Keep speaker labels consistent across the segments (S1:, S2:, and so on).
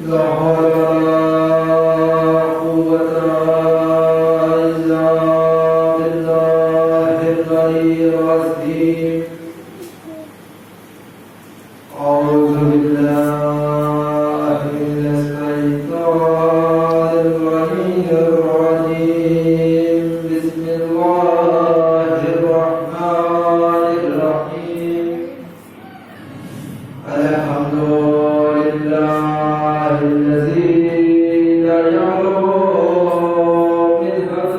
S1: لا حول ولا قوة إلا بالله العلي العظيم. أعوذ بالله من الشيطان اللعين الرجيم. بسم الله الرحمن الرحيم. الحمد لله الذي لا يعلو منهة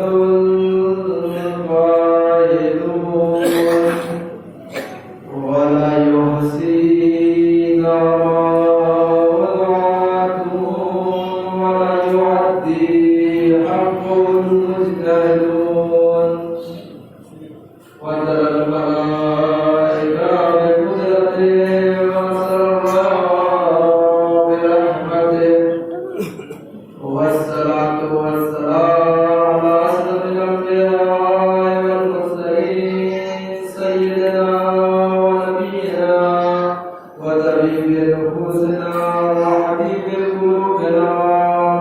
S1: من قائلون ولا يحصي نعمات ولا يعدي حق المجتهدون. وترى الملائكة بقدرته والصلاة والسلام على أشرف الأنبياء والمرسلين سيدنا ونبينا وطبيب نفوسنا وحبيب قلوبنا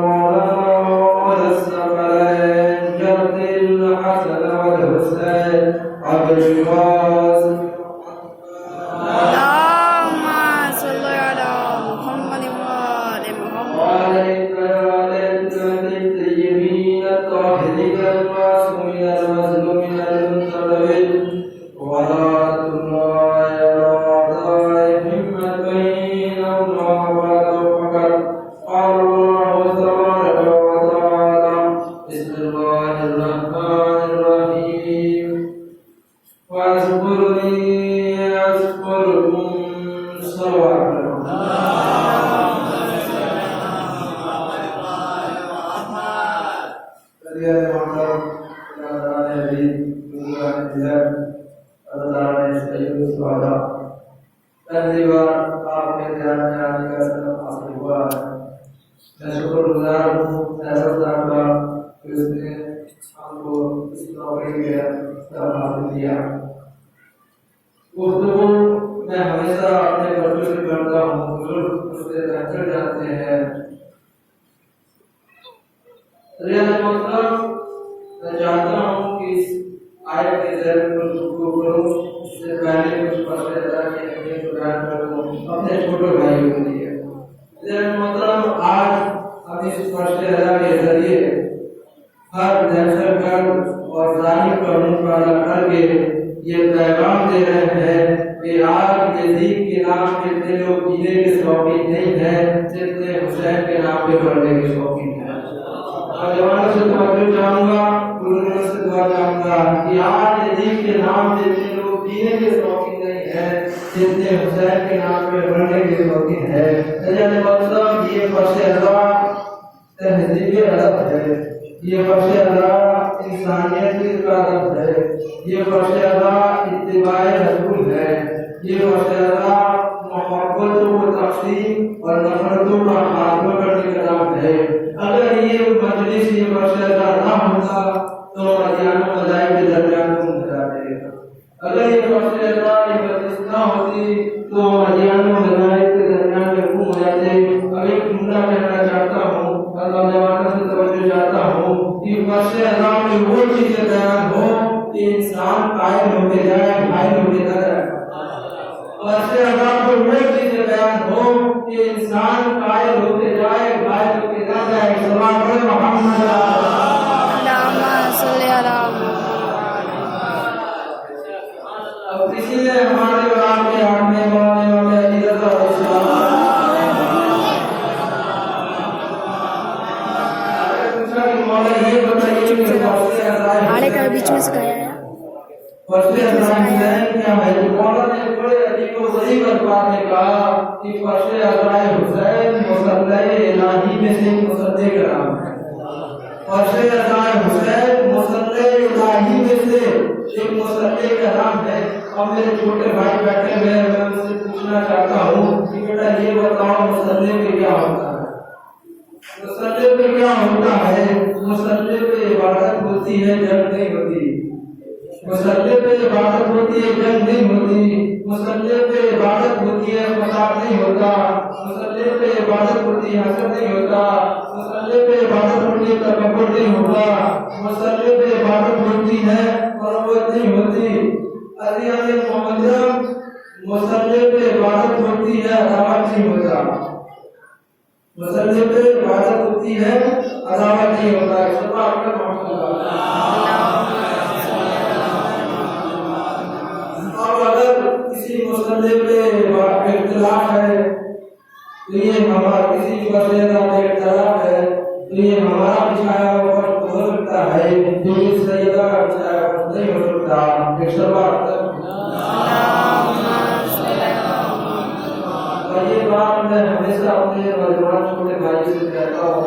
S1: مولانا الثقلين جد الحسن والحسين عبد القاسم.
S2: اللهم صل على محمد وآل محمد.
S1: وعليك الطيبين الطاهرين المعصومين المظلومين المنتظرين ولا الله رضائهم بينهم وبعد فقد قال الله تبارك وتعالى. بسم الله الرحمن الرحيم. واذكرني أذكركم. صلوا على پہلی بار آپ کے دھیان میں آنے کا سبب حاصل ہوا ہے. میں شکر گزار ہوں ایسا صاحبہ کہ اس نے ہم کو اس نوکری کے سبب حاصل کیا. گفتگو میں ہمیشہ اپنے بچوں سے کرتا ہوں، بزرگ اس سے بہتر جانتے ہیں. مطلب میں چاہتا ہوں کہ اس آیت کے ذریعے پر گفتگو کروں. اس سے پہلے کچھ مسئلے ادا کے بیان کروں اپنے چھوٹے بھائیوں کے لیے. مطلب آج ہم اس مسئلے ادا کے ذریعے ہر دہشت گرد اور ظالم کا مقابلہ کر کے یہ پیغام دے رہے ہیں کہ آج یزید کے نام پہ اتنے لوگ جینے کے شوقین نہیں ہیں جتنے حسین کے نام پہ مرنے کے شوقین ہیں. نوجوانوں سے توجہ چاہوں گا، بزرگوں سے دعا چاہوں گا کہ آج یزید کے نام پہ اتنے لوگ جینے کے شوقین نہیں ہیں جتنے حسین کے نام پہ مرنے کے شوقین ہیں. مطلب یہ فرش ادا تہذیب ادب ہے، یہ فرش ادا انسانیت کا ادب ہے، یہ فرش ادا اتباع رسول ہے، یہ فرش ادا محبتوں کو تقسیم اور نفرتوں کا خاتمہ کرنے کا نام ہے. اگر یہ مجلس یہ فرش ادا نہ ہوتا تو ادیان و مذاہب کے درمیان کون گزارے گا؟ اگر یہ فرش ادا یہ مجلس نہ ہوتی تو ادیان و مذاہب کے درمیان میں کون ہو جاتے؟ اب ایک جملہ کہنا چاہتا ہوں، نوجوانوں سے توجہ چاہتا ہوں کہ فرش ادا میں وہ چیزیں بیان ہو کہ انسان قائم ہو کے جائے، غائب ہو کے نہ جائے. فرش ادا میں وہ چیزیں بیان ہو کہ انسان قائم ہو کے جائے، غائب ہو کے نہ جائے. سلام محمد.
S2: اللهم صل على
S1: اب اسی لیے ہمارے اور آپ کے ہاتھ میں مولانا میں عزت اور اسلام
S2: آڑے کا بیچ میں سکھایا ہے.
S1: فرش ادا کیا ہے؟ مولانا نے بڑے عجیب و غریب الفاظ میں کہا کہ فرش ادا حسین مصلی الہی میں سے مصدق نام ہے. فرش ادا حسین مصلی الہی میں سے ایک مصدق کا نام ہے. اور میرے چھوٹے بھائی بیٹھے ہوئے ہیں، میں ان سے پوچھنا چاہتا ہوں کہ بیٹا یہ بتاؤ مصدق پہ کیا ہوتا ہے؟ مصدق پہ کیا ہوتا ہے؟ مصدق پہ عبادت ہوتی ہے، جنگ نہیں ہوتی. مصلی پہ عبادت ہوتی ہے، جنگ نہیں ہوتی. مصلی پہ عبادت ہوتی ہے، فساد نہیں ہوتا. मुसल्ले पे इबादत होती है, हसद नहीं होता। मुसल्ले पे इबादत होती है, तकब्बुर नहीं होता। मुसल्ले पे इबादत होती है, मरवत नहीं होती। अज़ीज़ मोहम्मद, मुसल्ले पे इबादत होती है, अदावत नहीं होता। मुसल्ले पे इबादत होती है, अदावत नहीं होता। सल्लल्लाहु अलैहि वसल्लम। अब अगर किसी मुसल्ले पे इख्तिलाफ है तो ये हमारा, किसी मसले में इख्तिलाफ है तो ये हमारा बिछाया हुआ हो सकता है, जो इस सैयदा का बिछाया हुआ नहीं हो सकता। एक और ये बात मैं हमेशा अपने नौजवान छोटे भाई से कहता हूँ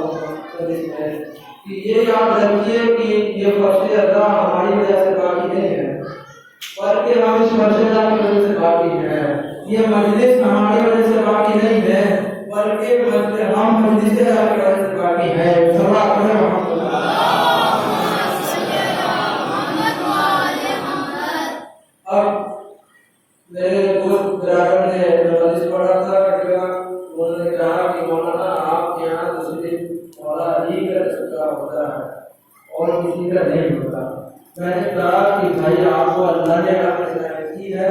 S1: कि ये याद रखिए कि ये फर्ज अदा हमारी वजह से बाकी नहीं है, बल्कि हम इस फर्ज अदा की वजह से बाकी है। ये मजलिस हमारी वजह से बाकी नहीं है, बल्कि हम मजलिस की वजह से बाकी है। अब मेरे दोस्त बिरादर ने मजलिस पढ़ा था, उन्होंने कहा कि मौलाना आपके यहाँ तो सिर्फ मौला अली का तस्करा होता है और किसी का नहीं होता। मैंने कहा कि भाई आपको अल्लाह ने हिदायत की है,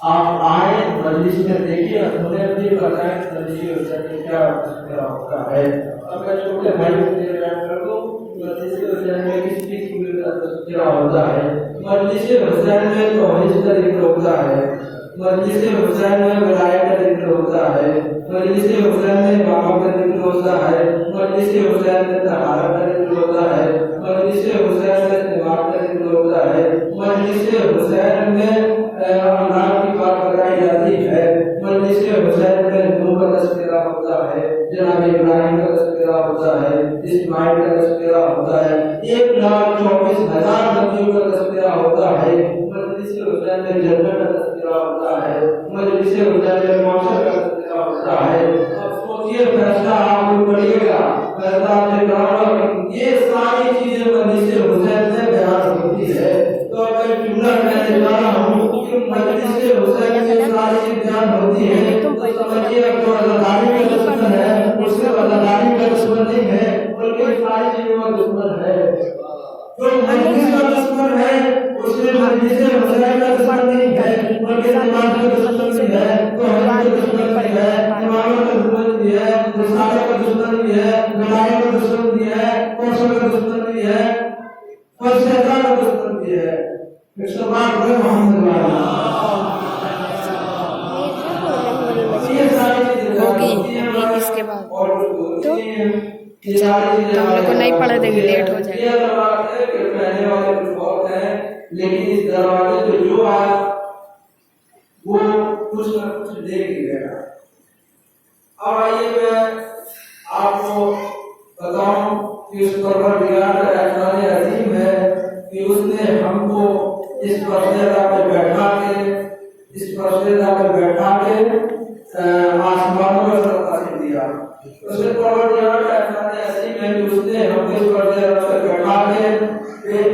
S1: आप आए मजलिस में देखिए, उन्हें भी बताएं मजलिस में क्या तस्करा होता है। अब मैं छोटे भाई को बयान कर दूं, मजलिस में किस चीज का तस्करा होता है। मजलिस हुसैन में तौहीद का जिक्र होता है, मजलिस हुसैन में वलायत का जिक्र होता है, मजलिस हुसैन में इमामत का जिक्र होता है, मजलिस हुसैन में तहारत का जिक्र होता है, मजलिस हुसैन में इस्तिमात का जिक्र होता है, मजलिस हुसैन में अल्लाह की बात बताई जाती है, मजलिस हुसैन में नूह का तज़किरा होता है, जनाब इब्राहिम का तज़किरा होता है, इस्माइल का तज़किरा होता है, 1,24,000 नबियों का तज़किरा होता है। मजलिस हुसैन में जन्नत का तज़किरा होता है, मजलिस हुसैन में मौशर का तज़किरा होता है। अब सोचिए फैसला आप पढ़िएगा, फैसला आपने कहा ये सारी चीजें मजलिस हुसैन में बयान होती है। तो मैं जुमला कहने जा रहा हूँ कि मजलिस हुसैन में सारी चीजें बयान होती है, तो समझिए अब जो अज़ादारी का दुश्मन है उससे अज़ादारी का दुश्मन नहीं है, बल्कि सारी चीजों का दुश्मन है। जो मजलिस का दुश्मन है उसमें मजलिस हुसैन का दुश्मन नहीं है, बल्कि नमाज का दुश्मन भी है, तौहीद का दुश्मन भी है, इमामत का दुश्मन भी है, रिसालत का दुश्मन भी है, विलायत का दुश्मन भी है, कौशल का दुश्मन भी है, फलसफा का दुश्मन भी है। इस्तेमाल में मोहम्मद
S2: इसके बाद तो हम लोग को नहीं पढ़ा देंगे, लेट हो जाएगा।
S1: लेकिन इस दरवाजे पे जो आया वो कुछ न कुछ देख ही गया। अब आइए मैं आपको बताऊं कि उस परवरदिगार का एहसान अजीम है कि उसने हमको इस फर्शेदा पे बैठा के आसमानों में रखा दिया। उसने परवरदिगार का एहसान अजीम है कि उसने हमको इस फर्शेदा पे बैठा के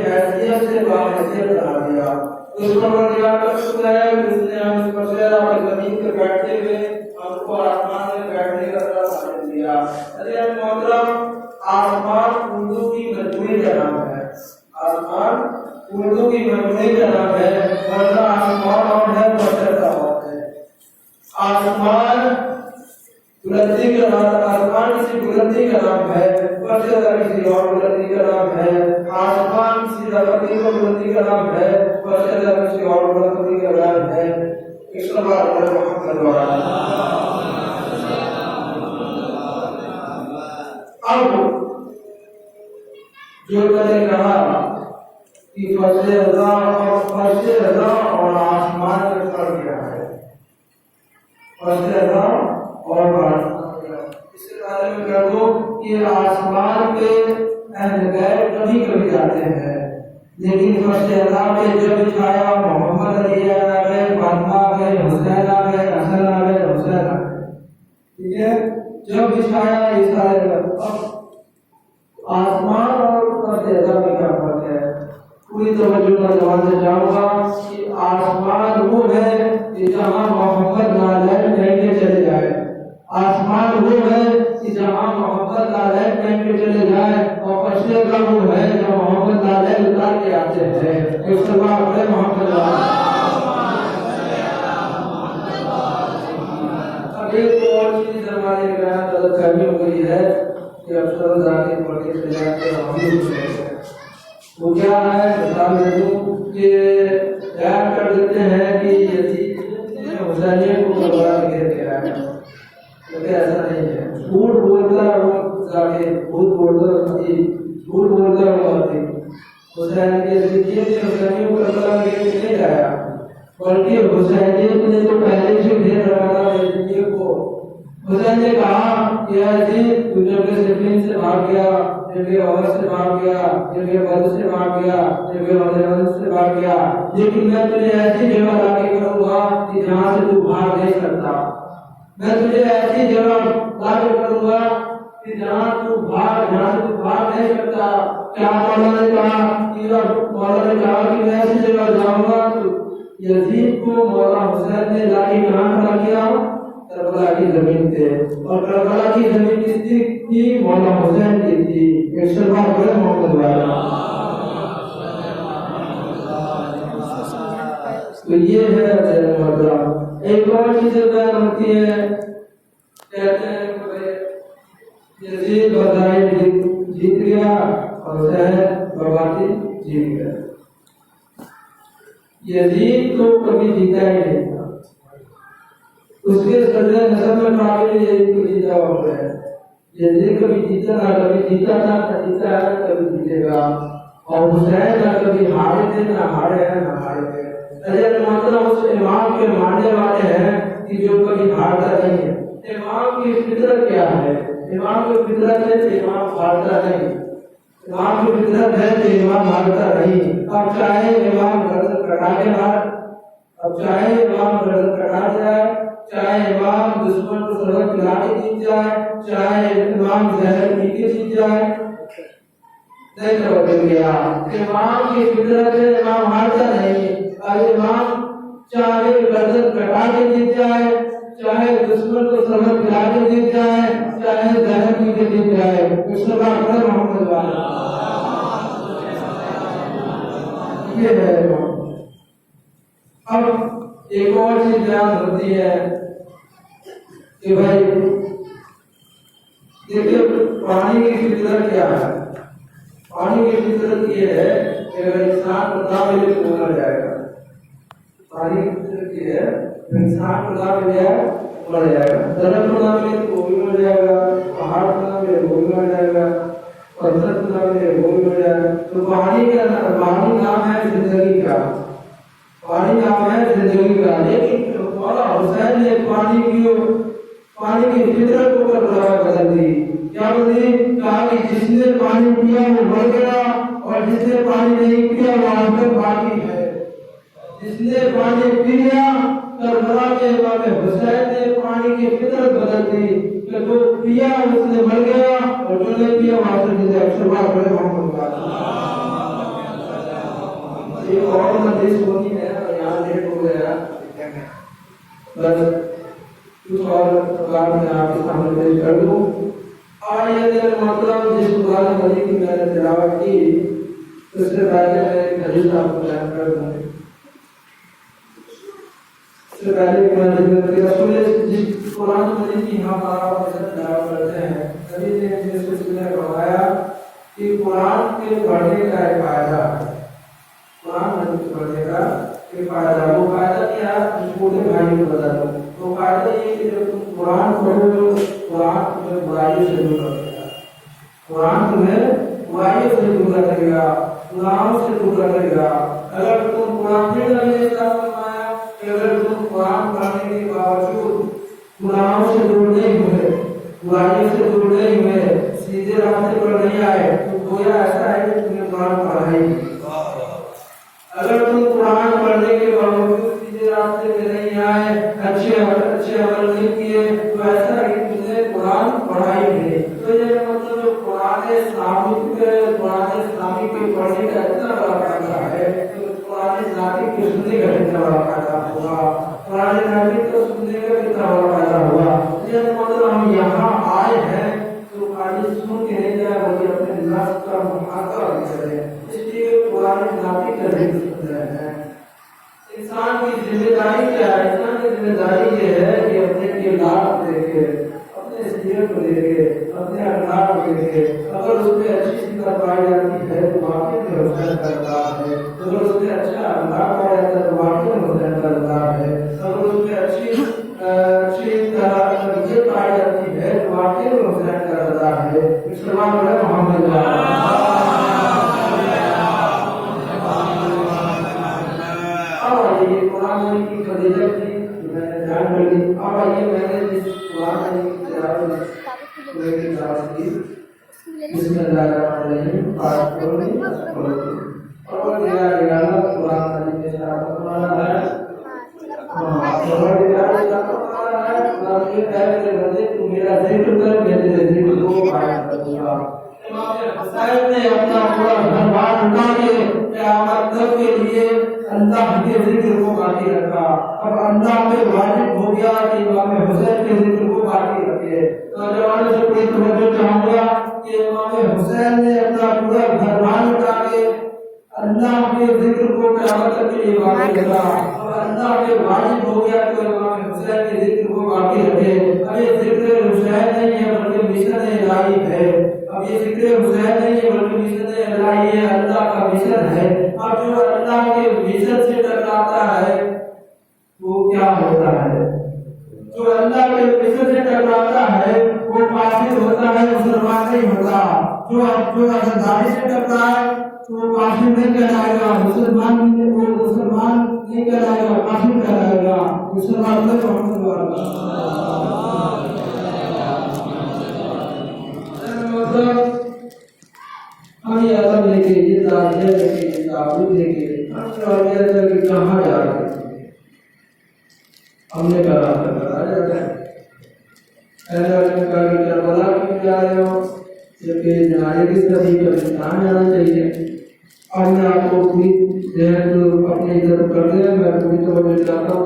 S1: हैसियत से बाहैसियत बना दिया। उस परवरदिगार का शुक्र है कि उसने हम इस फर्शेदा पे जमीन पे बैठते हुए हमको आसमान में बैठने का तौफीक दिया। अरे मोहतरम, आसमान उर्दू की मजमूई का नाम है, आसमान उर्दू की मजमूई का नाम है, वरना आसमान और है फर्शेदा और है। आसमान बुलंदी का नाम, आसमान किसी बुलंदी का नाम है, फर्शेदा किसी और बुलंदी का नाम है। आसमान किसी रफती को बुलंदी का नाम है, फर्शेदा किसी और बुलंदी का नाम है। इस बात पर मोहम्मद अब जो मैंने कहा कि फर्शेदा और आसमान में फर्क क्या है, फर्शेदा और इसके बारे में कह दो कि आसमान पे अहले बैत कभी जाते हैं, लेकिन फर्शेदा पे जब छाया मोहम्मद अली आ गए, फातिमा आ गए, हुसैन आ गए, हसन आ गए, हुसैन आ गए, ठीक है। जब छाया ये सारे आसमान और फर्शेदा में क्या फर्क है, पूरी तवज्जो का जवाब से चाहूंगा कि आसमान वो है कि जहाँ मोहम्मद नाज़िल करके चले जाए, आसमान वो है कि जहाँ मोहब्बत लालैन पहन के चले जाए, और फरिश्ते का वो है जो मोहब्बत लालैन उतार के आते हैं। एक सलवात है मोहम्मद। अब एक और चीज हमारे यहाँ गलत फहमी हो गई है कि अफसर जाके पढ़ने चले जाते हैं, हम भी उसमें हैं। वो क्या है, बता दूं कि बयान कर देते हैं कि यदि हुसैनिया को करबला में गिर गया है, तो ऐसा नहीं है। झूठ बोलता है वो जाके, झूठ बोलता है वो आदमी हुसैन के ज़िंदगी में हुसैनिया को करबला में गिर के नहीं लाया, बल्कि हुसैनियत ने तो पहले से घेर रखा था ज़िंदगी को। हुसैन ने कहा कि यदि तू जब सिफिन से भाग गया, जब औरत से भाग गया, जब बद से भाग गया, जब औरत से भाग गया, लेकिन मैं तुझे ऐसी जगह लाके करूंगा कि जहाँ से तू भाग नहीं सकता। मैं तुझे ऐसी जगह लाके करूंगा कि जहाँ से तू भाग नहीं सकता। क्या मौला ने कहा कि मैं ऐसी जगह जाऊंगा। तो यजीद को मौला हुसैन ने लाके कहाँ खड़ा किया? करबला की जमीन पे, और करबला की जमीन किसकी थी? मौला हुसैन की थी। एक सलवात पढ़े मोहम्मद वाला। तो ये है अजर। एक और चीज बयान होती है, कहते हैं यजीद बज़ाहिर जीत गया और हुसैन बबाती जीत गया। यजीद तो कभी जीता ही नहीं था, उसके सदर नसब में काबिल यजीद को जीता हुआ है। यजीद कभी जीता था, कभी जीतेगा। और हुसैन ना कभी हारे थे, ना हारे हैं, ना हारे थे। मतलब उस इमाम के मानने वाले हैं कि जो कभी हारता नहीं है। इमाम की फितरत क्या है? इमाम की फितरत है कि इमाम हारता नहीं। इमाम की फितरत है कि इमाम हारता नहीं। अब चाहे इमाम गर्दन कटा के हार, अब चाहे इमाम गर्दन कटा जाए, चाहे इमाम दुश्मन को सबक खिला के जीत जाए, चाहे इमाम जहर पी के जीत जाए, नहीं बदल गया। इमाम की फितरत है, इमाम हारता नहीं। अब इमाम चाहे गर्दन कटा के जीत जाए, चाहे दुश्मन को सबक खिला के जीत जाए, चाहे जहर पी के जीत जाए। मोहम्मद वाला ये है। अब एक और चीज ध्यान होती है कि भाई देखिए पानी की फितरत क्या है। पानी की फितरत ये है कि अगर इंसान खुदा मिले तो मर जाएगा। पानी की फितरत ये है कि इंसान खुदा मिल जाए मर जाएगा। दरख्त खुदा मिले तो वो भी मर जाएगा, पहाड़ खुदा मिले वो भी मर जाएगा, पत्थर खुदा मिले वो भी मर जाएगा। तो पानी नाम है जिंदगी का, पानी नाम है जिंदगी का। लेकिन मौला हुसैन ने पानी की फितरत को बदल दी। क्या बदली? कहा कि जिसने पानी पिया वो मर गया, और जिसने पानी नहीं पिया वो आज तक बाकी है। जिसने पानी पिया, करबला के इमाम हुसैन ने पानी की फितरत बदल दी कि जो पिया उसने मर गया, और जो नहीं पिया वो आज तक जिंदा है। शुरुआत करें मोहम्मद वाला। एक और हदीस होनी है, यहाँ लेट हो गया, बस कुछ और बात मैं आपके सामने पेश कर दूं। आयत मतलब जिस कुरान मजीद की मैंने तिलावत की, उससे पहले मैं एक हदीस आपको बयान कर दूं। इससे पहले कि मैं जिस कुरान मजीद की हम आप तिलावत करते हैं, नबी ने इस सिलसिले में फरमाया कि कुरान के पढ़ने का एक फायदा है। कुरान मजीद पढ़ने का एक फायदा, वो फायदा क्या है छोटे भाई को बता दो। तो फायदा ये कि जब तुम कुरान पढ़ोगे, कुरान तुम्हें बुराइयों से दूर रखेगा, कुरान तुम्हें बुराइयों से दूर रखेगा, गुनाहों से दूर रखेगा। अगर तुम कुरान फिर अगर तुम कुरान पढ़ने के बावजूद गुनाहों से दूर नहीं हुए, बुराइयों से दूर नहीं हुए, सीधे रास्ते पर नहीं आए, तो गोया ऐसा है कि तुमने कुरान पढ़ा ही नहीं। अगर तुम कुरान पढ़ने के बावजूद सीधे रास्ते में नहीं आए, अच्छे अमल नहीं किए, तो ऐसा है कि तुमने कुरान पढ़ा ही नहीं। तो ये मतलब जो कुरान इस्लामी के पढ़ने का इतना बड़ा फायदा है, तो कुरान इस्लामी के सुनने का कितना बड़ा फायदा हुआ, कुरान इस्लामी को सुनने का कितना बड़ा फायदा हुआ। मतलब हम यहाँ आए हैं तो खाली सुन के नहीं जाए बल्कि अपने नफ्स का मुहासबा करें, इसलिए कुरान नाफी करने सुन रहे हैं। इंसान की जिम्मेदारी क्या है? इंसान की जिम्मेदारी ये है कि अपने किरदार को देखे, अपने सीरत को देखे, अपने अखलाक को देखे। अगर उसमें अच्छी सिफत पाई जाती है तो वाकई में हुसैन का अल्लाह है, अगर उसमें अच्छा अखलाक पाया जाता है तो वाकई में हुसैन का अल्लाह है, अगर उसमें अच्छी तरबियत पाई जाती है तो वाकई में हुसैन का अल्लाह है। मुसलमान है मोहम्मद कुरान की फजीलत थी, मैंने ध्यान कर ली। अब आइए मैंने जिस कुरान की तिलावत की बिस्मिल्लाहिर्रहमानिर्रहीम पाठ करूंगी और मेरा रियाला कुरान में इशारा करना है। और रियाला करना है और ये कहते बंदे तू मेरा जिक्र कर, मैं तेरे जिक्र को पाठ करूंगा। इमाम हुसैन ने अपना पूरा घरबार उठा के क़यामत तक के लिए अल्लाह के जिक्र को बाकी रखा। अब अल्लाह पे वाजिब हो गया कि इमाम हुसैन के जिक्र को बाकी रखे। नौजवानों से कोई तवज्जो चाहूंगा कि इमाम हुसैन ने अपना पूरा घरबार उठा के अल्लाह के जिक्र को क़यामत तक के लिए बाकी रखा। अब अल्लाह पे वाजिब हो गया कि इमाम हुसैन के जिक्र को बाकी रखे। अब ये जिक्र हुसैन नहीं है बल्कि मिशन इलाही है। अब ये जिक्र हुसैन नहीं है बल्कि मिशन इलाही है, अल्लाह का मिशन है। अब जो अल्लाह के मिशन से टकराता है वो क्या होता है? जो अल्लाह के मिशन से टकराता है वो काफिर होता है, मुसलमान नहीं होता। जो अज़ादारी से टकराए तो वो काफिर नहीं कहलाएगा, मुसलमान नहीं कहलाएगा, काफिर कहलाएगा। मुसलमान नहीं हम ये अदब लेके, ये दानिया लेके, ये ताबूत लेके हम कहाँ जा रहे हैं? हमने कहा था जाता है करबला क्यों जा रहे हो? जबकि जनाजे की सभी का इंसान जाना चाहिए। और मैं आपको पूरी अपनी इज्जत कर दे, मैं पूरी तवज्जो दिलाता हूँ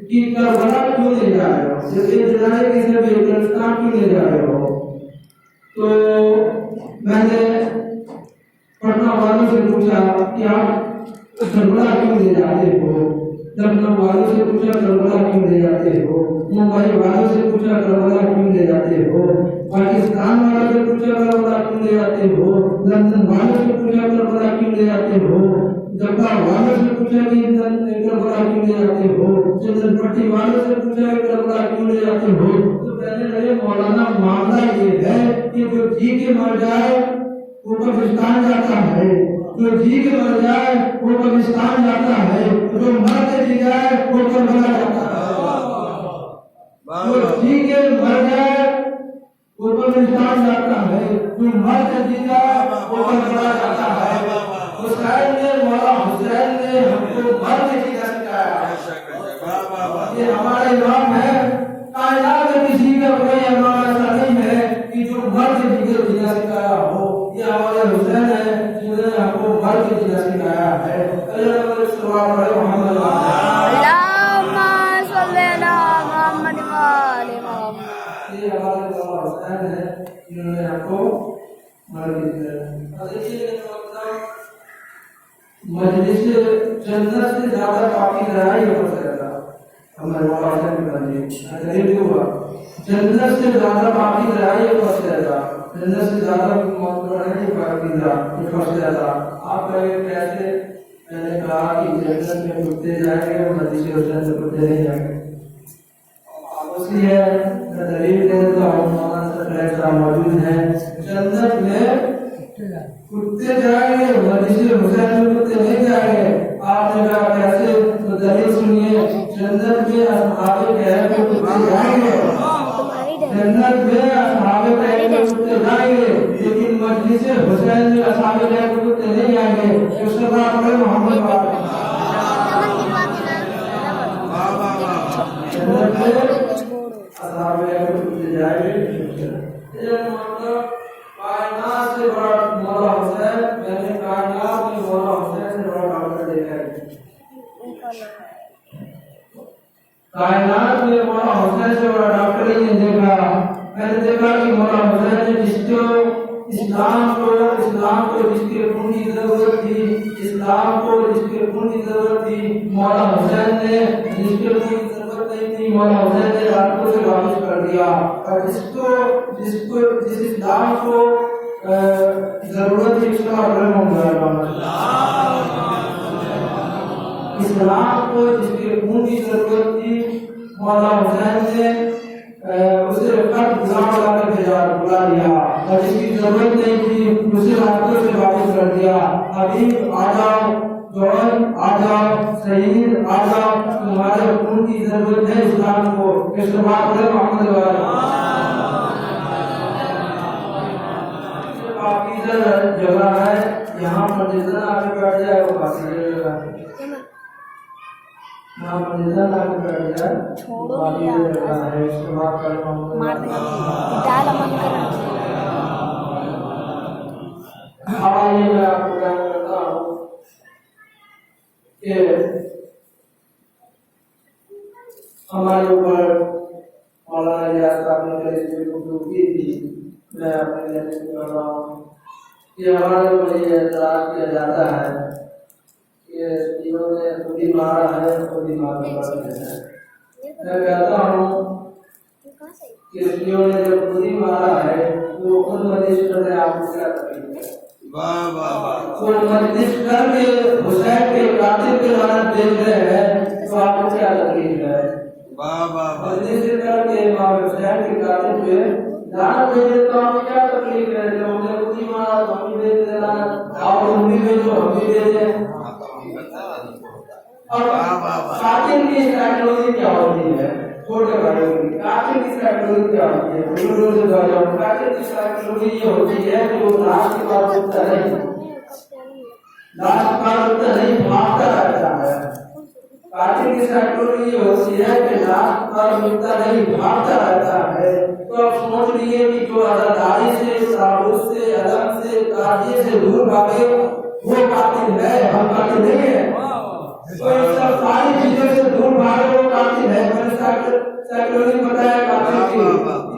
S1: कि करबला क्यों ले जा रहे हो? जबकि जनाजे की सभी कब्रिस्तान क्यों ले जा रहे हो? तो मैंने पटना वालों से पूछा कि आप करबला क्यों ले जाते हो? लखनऊ वालों से पूछा करबला क्यों ले जाते हो? मुंबई वालों से पूछा करबला क्यों ले जाते हो? पाकिस्तान वालों से पूछा करबला क्यों ले जाते हो? लंदन वालों से पूछा करबला क्यों ले जाते हो? जब्बा वालों से पूछा कि करबला क्यों ले जाते हो? चंद्रपट्टी वालों से पूछा कि करबला क्यों ले जाते हो? तो कहने लगे मौलाना मामला ये है कि जो जी के मर जाए वो कब्रिस्तान जाता है, जो जी के मर जाए वो कब्रिस्तान जाता है, जो मर के जी जाए वो करबला जाता है। जो जी के मर जाए वो कब्रिस्तान जाता है, जो मर के जी जाए वो करबला जाता है। हुसैन ने, मौला हुसैन ने हमको मर के जीना सिखाया। ये हमारे इमाम है, कायनात में किसी का कोई इमाम ऐसा नहीं है कि जो मर के जीना सिखाया हो। ये हमारे हुसैन है जिन्होंने हमको मर के जीना सिखाया है। ये हमारे हुसैन है जिन्होंने हमको मर के जीना। मजलिस जन्नत से ज्यादा पाकी लड़ाई हो सकता हमारे हुआ। जन्नत से ज्यादा पाकी लड़ाई हो सकता, जन्नत से ज्यादा आप कैसे? मैंने कहा कि जन्नत में कुत्ते जाएंगे, मजलिस जन्नत में कुत्ते नहीं जाएंगे। उसी है दलील दे देता हूँ, मौजूद है जन्नत में कुत्ते जाएंगे, मजलिस हुसैन में कुत्ते नहीं जाएंगे। आपने कहा कैसे? तो दलील सुनिए, जन्नत में असहाबे कहफ में कुत्ते जाएंगे, जन्नत में असहाबे कहफ में कुत्ते जाएंगे, लेकिन मजलिस हुसैन में असहाबे कहफ में कुत्ते नहीं जाएंगे। मोहम्मद जन्नत में असहाबे कहफ में कुत्ते जाएंगे। कायनात से बड़ा मौला हुसैन, मैंने कायनात में मौला हुसैन से बड़ा डॉक्टर देखा है। कायनात में मौला हुसैन से बड़ा डॉक्टर ही नहीं देखा। मैंने देखा कि मौला हुसैन ने जिसको इस्लाम को जिसके खून की जरूरत थी, इस्लाम को जिसके खून की जरूरत थी, मौला हुसैन ने जिसके खून की जरूरत नहीं थी, मौला हुसैन ने रातों से वापस कर दिया। और जिस इस्लाम को जरूरत थी उसका अग्रम हो गया। इस्लाम को जिसके खून की जरूरत थी, मौला हुसैन ने उसे बुला लिया। और जिसकी जरूरत नहीं थी उसे रातों से वापस कर दिया। हबीब आ जाओ, जवान आ जाओ, शहीद आ जाओ, तुम्हारे खून की जरूरत है इस्लाम को। इस्तेमाल करें मोहम्मद जगह है, यहाँ पर जितना आगे बैठ जाए वो काफी जगह है। यहाँ पर जितना आगे बैठ जाए काफी जगह है। इस्तेमाल करें मोहम्मद। आइए मैं आपको बयान करता हूँ कि हमारे ऊपर मौलाना रियाज साहब ने कल गुफ्तगू की थी। मैं अपने लिए कर रहा हूँ कि हमारे ऊपर ये एतराज किया जाता है कि जिन्होंने खुद ही मारा है खुद ही मारने वाले हैं। मैं कहता हूँ कि जिन्होंने जब खुद ही मारा है तो खुद मरीज कर रहे आपको क्या तकलीफ है? तो मजलिस करके हुसैन के कातिल के लानत भेज रहे हैं तो आपको क्या तकलीफ है? मजलिस करके इमाम हुसैन के कातिल पे लानत भेजे तो आपको क्या तकलीफ है? जो हमने खुद ही मारा तो हम भी भेज देना, आप हम भी भेजो हम भी भेजें। और कातिल की साइकोलॉजी क्या होती है? छोटे भाइयों की कातिल की साइकोलॉजी क्या होती है? बुजुर्गों से बताओ। कातिल की साइकोलॉजी ये होती है कि वो लाश के बाद उठता नहीं, लाश के बाद उठता नहीं, भागता रहता है। कातिल की साइकोलॉजी ये होती है कि लाश के बाद उठता नहीं, भागता रहता है। तो आप सोच लीजिए कि जो आजादारी से, ताबूत से, अलम से, ताजिए से दूर भागे वो कातिल है, हम कातिल नहीं है। तो इन सब सारी चीजों से दूर भागे वो कातिल है। मैंने साइकोलॉजी बताया कातिल की,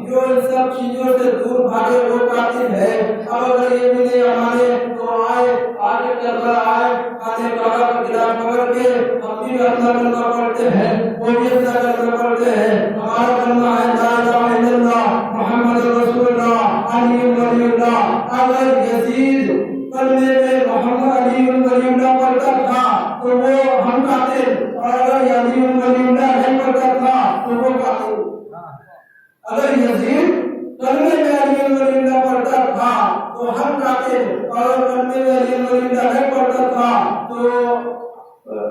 S1: जो इन सब चीजों से दूर भागे वो कातिल है। अब अगर ये मिले हमारे तो आए, आगे चल रहा है, आने काका का गिलाफ पकड़ के हम भी अपना कलमा पढ़ते हैं, वो भी अपना कलमा पढ़ते हैं। हमारा कलमा है ला इलाहा इल्लल्लाह मुहम्मद रसूलुल्लाह अली वलीउल्लाह। अगर यजीद कलमे में मोहम्मद अली वलीउल्लाह पढ़ता था तो वो हम कातिल, और अगर अली वलीउल्लाह नहीं पढ़ता था तो वो कातिल। अगर यजीद कलमे में अली वलीउल्लाह पढ़ता था तो हम कातिल, और कलमे में अली वलीउल्लाह नहीं पढ़ता था तो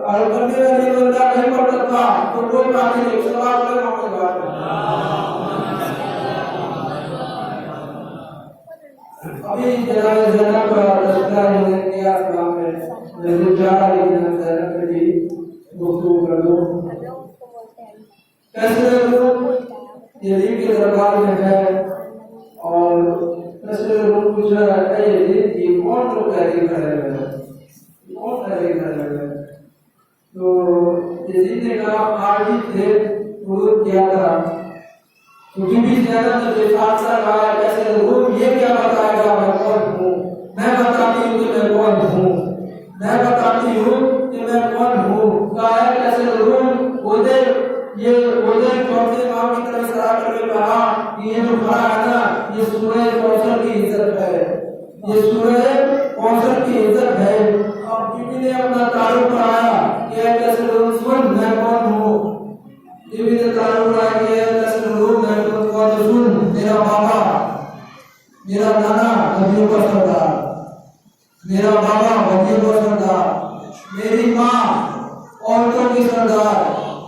S1: कलमे में अली वलीउल्लाह नहीं पढ़ता था तो वो कातिल। सवाल है मोहम्मद अभी जनाब ज़ैनब का तस्करा हमने किया इस्लाम में, लेकिन चाह रही जनाब ज़ैनब पे भी गुफ्तगू कर दो। कैसे लोग यजीद के दरबार में है और कैसे लोग पूछ रहा है यजीद की कौन लोग तहरीर कर रहे हैं, कौन तहरीर कर रहे हैं? तो यजीद ने कहा आज ही थे उर्दू किया था। तो बीबी ज़ैनब ने बेफाक सा कहा कैसे लोग ये क्या बताएगा मैं कौन हूँ? मैं बताती हूँ कि मैं कौन हूँ, मैं बताती हूँ कि मैं कौन हूँ। कहा है कैसे लोग उधर ये उधर चौथे इमाम की तरफ इशारा करके कहा कि ये जो खड़ा है ना ये सूरह कौसर की इज्जत है, ये सूरह कौसर की इज्जत है। अब बीबी ने अपना तारुफ कराया कि कैसे लोग सुन मैं कौन हूँ। बीबी ने तारुफ कराया कि कैसे लोग मैं कौन सुन, मेरा बाबा, मेरा नाना नबियों का सरदार, मेरा बाबा नबियों का सरदार, मेरी माँ औरतों की सरदार,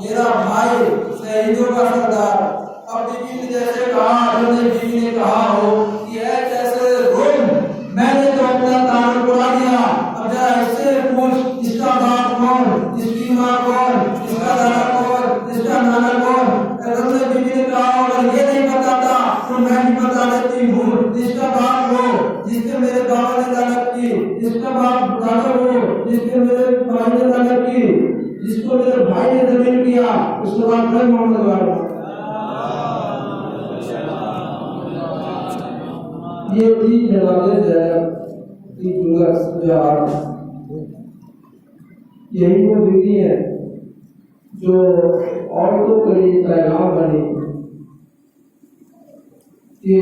S1: मेरा भाई शहीदों का सरदार। अब बीबी ने जैसे कहा, बीबी ने कहा हो कि कैसे रोम मैंने तो अपना तारुफ करा दिया, अब जरा इससे पूछ इसका बाप कौन, इसकी माँ कौन, इसका दादा कौन, इसका नाना कौन। बीबी ने कहा अगर ये नहीं बताता तो मैं भी बता देती हूँ, जिसका बाप हो, जिसके मेरे बाबा ने दानत की, जिसका बाप दादा हो, जिसने मेरे भाई ने ताकत की, जिसको मेरे भाई ने जमीन किया, उसके बाद मैं मोहम्मद वाला। ये थी जनाब ज़ैनब की जुलूस। यही वो बीवी है जो औरतों के लिए पैगाम बनी कि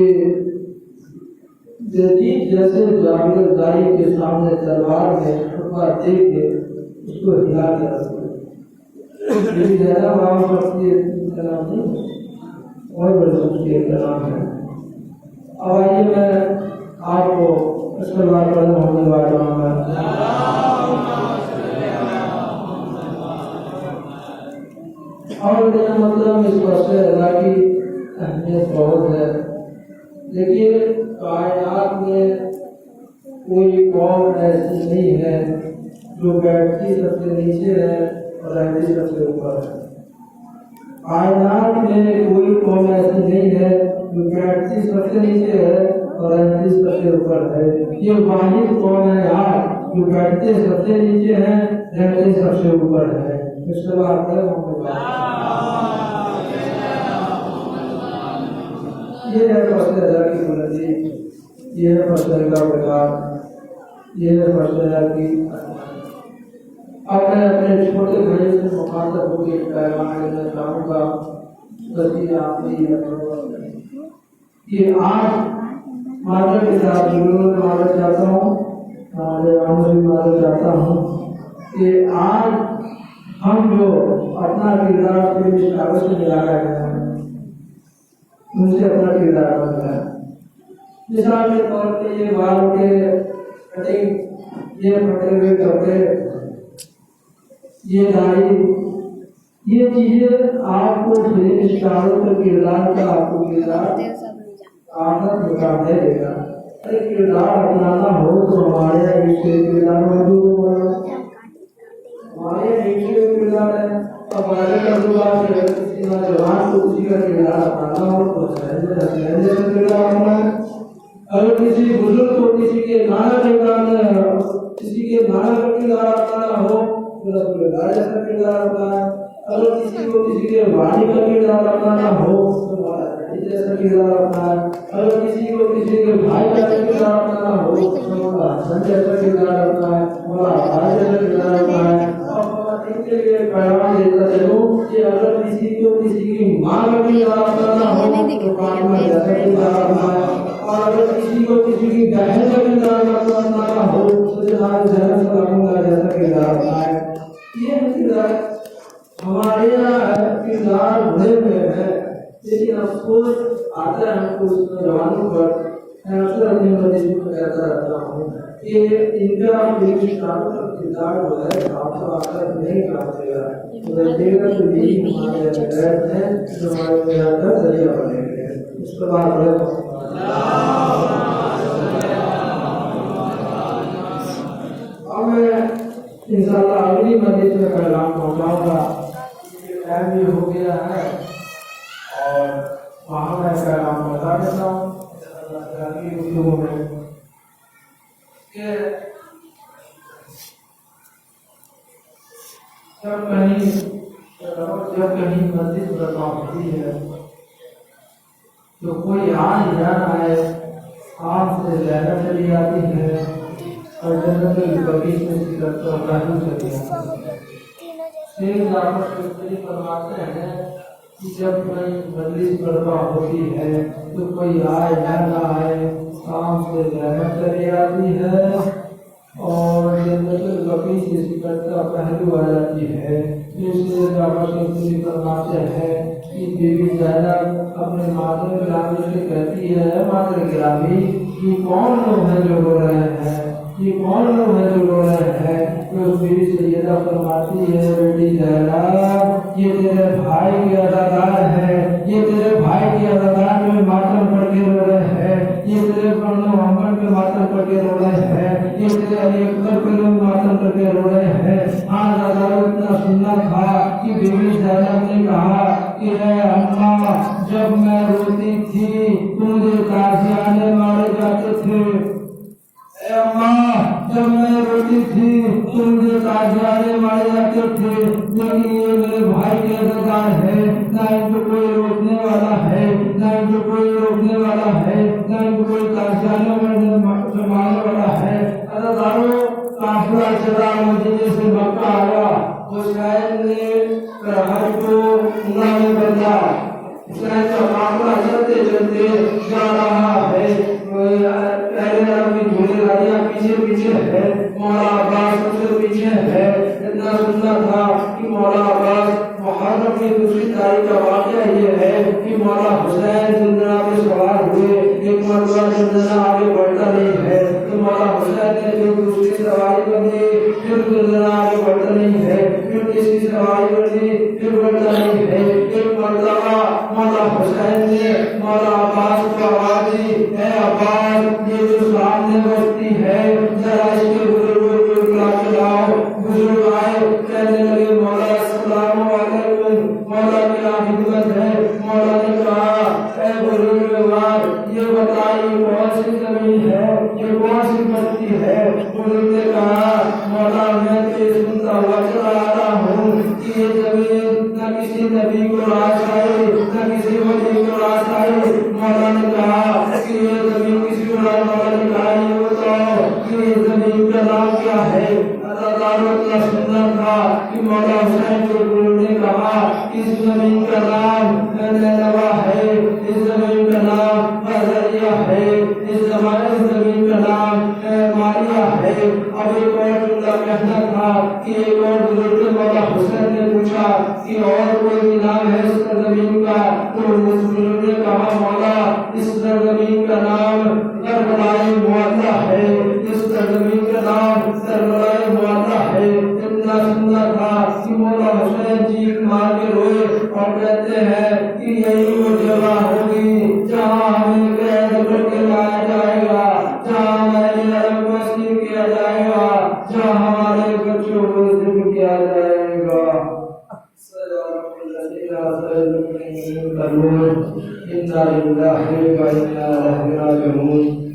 S1: जदीद जैसे जागीरदारी के सामने दरबार में खुतबा दे के उसको हिला कर रखते ज़्यादा नाम पड़ती है नाम नहीं और बड़े का नाम है। अब आइए मैं आपको इसके बाद होने वाला और मेरा मतलब इस वर्षे अदा की अहमियत बहुत है। देखिए कायनात में कोई कौम ऐसी नहीं है जो बैठती सबसे नीचे है और रहती सबसे ऊपर है। कायनात में कोई कौम ऐसी नहीं है जो बैठती सबसे नीचे है और रहती सबसे ऊपर है। ये वाहिद कौम है यार जो बैठते सबसे नीचे है, रहते सबसे ऊपर है। इसके बाद ये है फसला की बुलंदी, ये है फसला का प्रकार, ये है फसला की। अब मैं अपने छोटे भाई से मुखातब होकर पैगाम देना चाहूँगा। कि आज माता के साथ जुलूस माना चाहता हूँ, हमारे आम भी माना चाहता हूँ कि आज हम जो अपना किरदार अपने इस कागज में मिला रहे हैं उनसे अपना किरदार बनता है। मिसाल के तौर पे ये बाल के कटिंग, ये फटे हुए कपड़े, ये दाढ़ी, ये चीजें आपको फिल्म स्टारों के किरदार का आपको किरदार आदत बता देगा। अरे किरदार अपनाना हो तो हमारे नीचे किरदार मौजूद होगा, हमारे नीचे किरदार है। अब हमारे किसी जवान को उसी का किरदार अपनाना हो तो सहज का किरदार अपना है। अगर किसी बुजुर्ग को किसी के नाना के नाना का किरदार अपनाना हो तो रसूलुल्लाह जैसा किरदार अपना है। अगर किसी को किसी के वाणी का किरदार अपनाना हो तो जैसा किरदार अपना है। अगर किसी को किसी के भाई का किरदार अपनाना हो तो हसन जैसा किरदार अपना है, भाई जैसा किरदार अपना है। इनके लिए पैगाम देता चलूं कि अगर किसी को किसी की माँ का किरदार अपनाना हो तो फातिमा जैसा किरदार अपना है, और अगर किसी को किसी की बहन का किरदार अपनाना हो तो जनाब ज़ैनब सलामुल्लाह जैसा किरदार अपना है। ये किरदार हमारे यहाँ किरदार भरे हुए हैं, लेकिन अफसोस आता है हमको उसमें जवानों पर। मैं अक्सर अपने मरीजों को कहता रहता हूँ कि इनका किरदार जो है आपको आकर नहीं काटेगा, तो हमारे है जो हमारे का जरिया बनेंगे। उसके बाद अब मैं इंशाअल्लाह अगली मस्जिद में पैगाम पहुँचाऊँगा। टाइम भी हो गया है और वहाँ मैं पैगाम बता देता हूँ लोगों में कि जब कहीं मस्जिद बर्पा होती है तो कोई आए या आए, आँख से ज़्यादा चली आती है और जन्नत बगीच में चली आती है। फरमाते हैं कि जब कोई मजलिस बर्पा होती है तो कोई आए या ना आए, आँख से ज़्यादा चली आती है और जन्नत बगीच से करता पहलू आ जाती है। इसलिए फरमाते हैं कि बीवी ज़ैनब अपने मादर गिरामी से कहती है, मादर गिरामी ये कौन लोग हैं जो रो रहे हैं, ये कौन लोग हैं जो रो रहे हैं। तो बीवी सैयदा फरमाती है, बेटी ज़ैनब ये तेरे भाई के अदादार है, ये तेरे भाई के अदादार में मातम करके रो रहे हैं, ये तेरे मोहम्मद में मातम करके रो रहे हैं, ये तेरे अली अकबर पे लोग मातम करके रो रहे हैं। आज अदालत इतना सुनना था कि बीवी ज़ैनब ने कहा कि अम्मा जब मैं रोती थी तो मुझे ताजियाने मारे जाते थे। अम्मा जब मैं रोती थी بھی تم مجھے تاجیانے مارے جاتے تھے، لیکن یہ میرے بھائی کے ادھار ہے، نہ ان کو کوئی روکنے والا ہے، نہ ان کو کوئی روکنے والا ہے، نہ ان کو کوئی تاجیانے مارنے والا ہے۔ اداروں قافلہ چلا مدینے سے مکہ آیا، وہ شاید نے کرہر کو عمرہ میں بدلا، شاید کا قافلہ چلتے چلتے جا رہا ہے، پہلے اپنی جھولے راجا پیچھے پیچھے ہے، مولا عباس سب سے پیچھے ہے۔ اتنا سننا تھا کہ مولا عباس محرم کی دوسری تاریخ کا واقعہ یہ ہے کہ مولا حسین زندہ پہ سوار ہوئے، ایک مرتبہ زندہ آگے بڑھتا نہیں ہے تو مولا حسین نے جو دوسری سواری بندی پھر زندہ آگے بڑھتا نہیں ہے، پھر تیسری سواری بندی پھر بڑھتا نہیں ہے۔ ایک مرتبہ مولا حسین نے مولا عباس کو آواز دی، اے عباس یہ جو سامنے بستی ہے ذرا اس کے بزرگوں کو بلا کے لاؤ۔ بزرگ آئے، کہنے لگے مولا السلام علیکم، مولا کیا خدمت ہے؟ مولا نے کہا اے بزرگوار یہ بتائیے کون سی زمین ہے، یہ کون سی بستی ہے؟ بزرگ نے کہا مولا میں تو یہ سنتا ہوا چلا آ رہا ہوں کہ یہ زمین نہ کسی نبی کو راس آئی نہ کسی ولی کو راس آئی۔ مولا نے کہا کہ یہ زمین کسی کو راس نہیں آئی، یہ بتاؤ کہ یہ زمین کا نام کیا ہے؟ اللہ سننا تھا کہ مولا حسین کو بزرگ نے کہا اس زمین کا نام نینوا ہے، اس زمین کا نام حضریہ ہے، اس زمین کا نام ماریہ ہے۔ اب ایک اور جملہ کہنا تھا کہ ایک اور بزرگ مولا حسین نے پوچھا کہ اور کوئی نام ہے اس زمین کا؟ تو اس بزرگ نے کہا مولا اس زمین کا نام کربلائے معطا ہے، اس زمین کا نام کربلائے معطا ہے۔ اتنا سننا تھا کہ مولا حسین چیخ مار کے روئے اور کہتے ہیں کہ یہی وہ جگہ ہوگی جہاں ہمیں قید کر کے لایا جائے گا، جہاں ہمیں نرم مسلم کیا جائے گا، جہاں ہمارے بچوں کو ذبح کیا جائے گا۔ إنا لله وإنا إليه راجعون۔